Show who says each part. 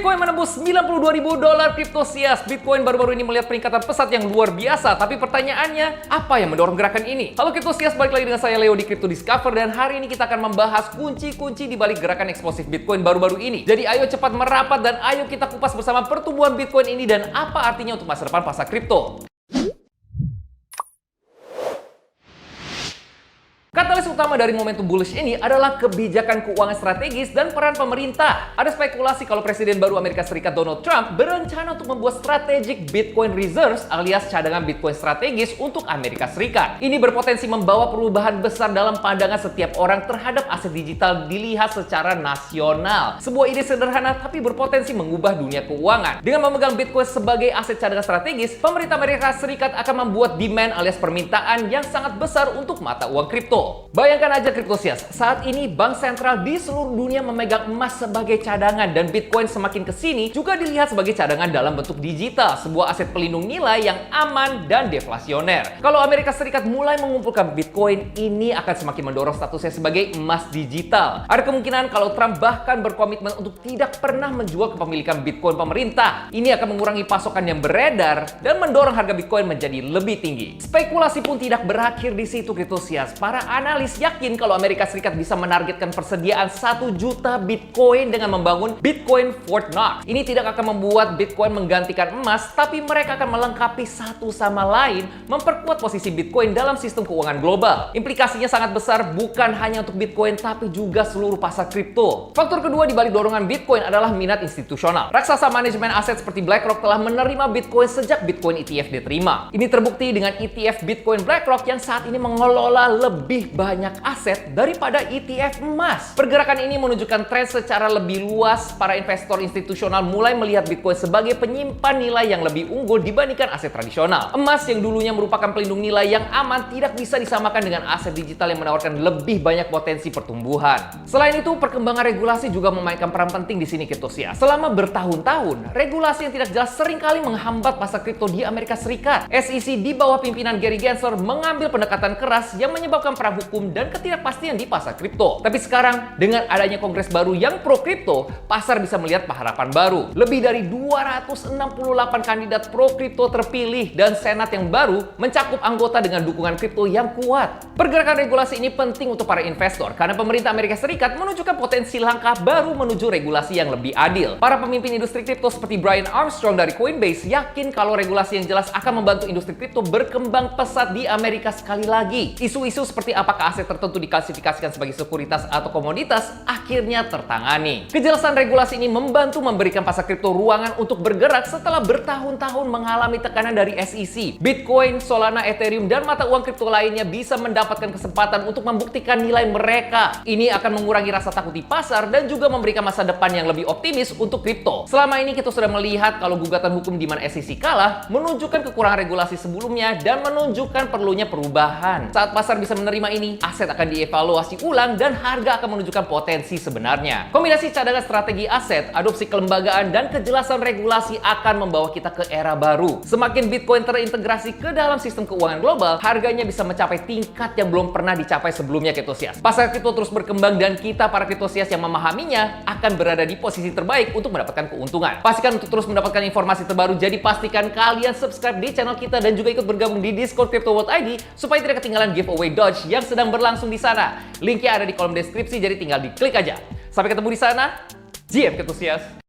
Speaker 1: Bitcoin menembus $92.000 Cryptocias. Bitcoin baru-baru ini melihat peningkatan pesat yang luar biasa. Tapi pertanyaannya, apa yang mendorong gerakan ini? Halo Cryptocias, balik lagi dengan saya Leo di Crypto Discover. Dan hari ini kita akan membahas kunci-kunci di balik gerakan eksplosif Bitcoin baru-baru ini. Jadi ayo cepat merapat dan ayo kita kupas bersama pertumbuhan Bitcoin ini dan apa artinya untuk masa depan pasar kripto. Katalis utama dari momentum bullish ini adalah kebijakan keuangan strategis dan peran pemerintah. Ada spekulasi kalau Presiden baru Amerika Serikat Donald Trump berencana untuk membuat strategic Bitcoin reserves alias cadangan Bitcoin strategis untuk Amerika Serikat. Ini berpotensi membawa perubahan besar dalam pandangan setiap orang terhadap aset digital dilihat secara nasional. Sebuah ide sederhana tapi berpotensi mengubah dunia keuangan. Dengan memegang Bitcoin sebagai aset cadangan strategis, pemerintah Amerika Serikat akan membuat demand alias permintaan yang sangat besar untuk mata uang kripto. Bayangkan aja Cryptocias, saat ini bank sentral di seluruh dunia memegang emas sebagai cadangan dan Bitcoin semakin kesini juga dilihat sebagai cadangan dalam bentuk digital, sebuah aset pelindung nilai yang aman dan deflasioner. Kalau Amerika Serikat mulai mengumpulkan Bitcoin, ini akan semakin mendorong statusnya sebagai emas digital. Ada kemungkinan kalau Trump bahkan berkomitmen untuk tidak pernah menjual kepemilikan Bitcoin pemerintah. Ini akan mengurangi pasokan yang beredar dan mendorong harga Bitcoin menjadi lebih tinggi. Spekulasi pun tidak berakhir di situ Cryptocias. Para analis yakin kalau Amerika Serikat bisa menargetkan persediaan 1 juta Bitcoin dengan membangun Bitcoin Fort Knox. Ini tidak akan membuat Bitcoin menggantikan emas, tapi mereka akan melengkapi satu sama lain, memperkuat posisi Bitcoin dalam sistem keuangan global. Implikasinya sangat besar bukan hanya untuk Bitcoin, tapi juga seluruh pasar kripto. Faktor kedua di balik dorongan Bitcoin adalah minat institusional. Raksasa manajemen aset seperti BlackRock telah menerima Bitcoin sejak Bitcoin ETF diterima. Ini terbukti dengan ETF Bitcoin BlackRock yang saat ini mengelola lebih banyak aset daripada ETF emas. Pergerakan ini menunjukkan tren secara lebih luas. Para investor institusional mulai melihat Bitcoin sebagai penyimpan nilai yang lebih unggul dibandingkan aset tradisional. Emas yang dulunya merupakan pelindung nilai yang aman tidak bisa disamakan dengan aset digital yang menawarkan lebih banyak potensi pertumbuhan. Selain itu, perkembangan regulasi juga memainkan peran penting di sini Cryptocias. Selama bertahun-tahun, regulasi yang tidak jelas seringkali menghambat pasar kripto di Amerika Serikat. SEC di bawah pimpinan Gary Gensler mengambil pendekatan keras yang menyebabkan perang hukum dan ketidakpastian di pasar kripto. Tapi sekarang, dengan adanya kongres baru yang pro kripto, pasar bisa melihat harapan baru. Lebih dari 268 kandidat pro kripto terpilih dan senat yang baru mencakup anggota dengan dukungan kripto yang kuat. Pergerakan regulasi ini penting untuk para investor karena pemerintah Amerika Serikat menunjukkan potensi langkah baru menuju regulasi yang lebih adil. Para pemimpin industri kripto seperti Brian Armstrong dari Coinbase yakin kalau regulasi yang jelas akan membantu industri kripto berkembang pesat di Amerika sekali lagi. Isu-isu seperti apakah aset tertentu diklasifikasikan sebagai sekuritas atau komoditas akhirnya tertangani. Kejelasan regulasi ini membantu memberikan pasar kripto ruangan untuk bergerak setelah bertahun-tahun mengalami tekanan dari SEC. Bitcoin, Solana, Ethereum, dan mata uang kripto lainnya bisa mendapatkan kesempatan untuk membuktikan nilai mereka. Ini akan mengurangi rasa takut di pasar dan juga memberikan masa depan yang lebih optimis untuk kripto. Selama ini kita sudah melihat kalau gugatan hukum di mana SEC kalah menunjukkan kekurangan regulasi sebelumnya dan menunjukkan perlunya perubahan. Saat pasar bisa menerima ini, aset akan dievaluasi ulang dan harga akan menunjukkan potensi sebenarnya. Kombinasi cadangan strategi aset, adopsi kelembagaan, dan kejelasan regulasi akan membawa kita ke era baru. Semakin Bitcoin terintegrasi ke dalam sistem keuangan global, harganya bisa mencapai tingkat yang belum pernah dicapai sebelumnya Cryptocias. Pasar kripto terus berkembang dan kita para Cryptocias yang memahaminya akan berada di posisi terbaik untuk mendapatkan keuntungan. Pastikan untuk terus mendapatkan informasi terbaru, jadi pastikan kalian subscribe di channel kita dan juga ikut bergabung di Discord Crypto World ID supaya tidak ketinggalan giveaway Dodge yang sedang berlangsung di sana. Linknya ada di kolom deskripsi, jadi tinggal diklik aja. Sampai ketemu di sana. GM Cryptocias.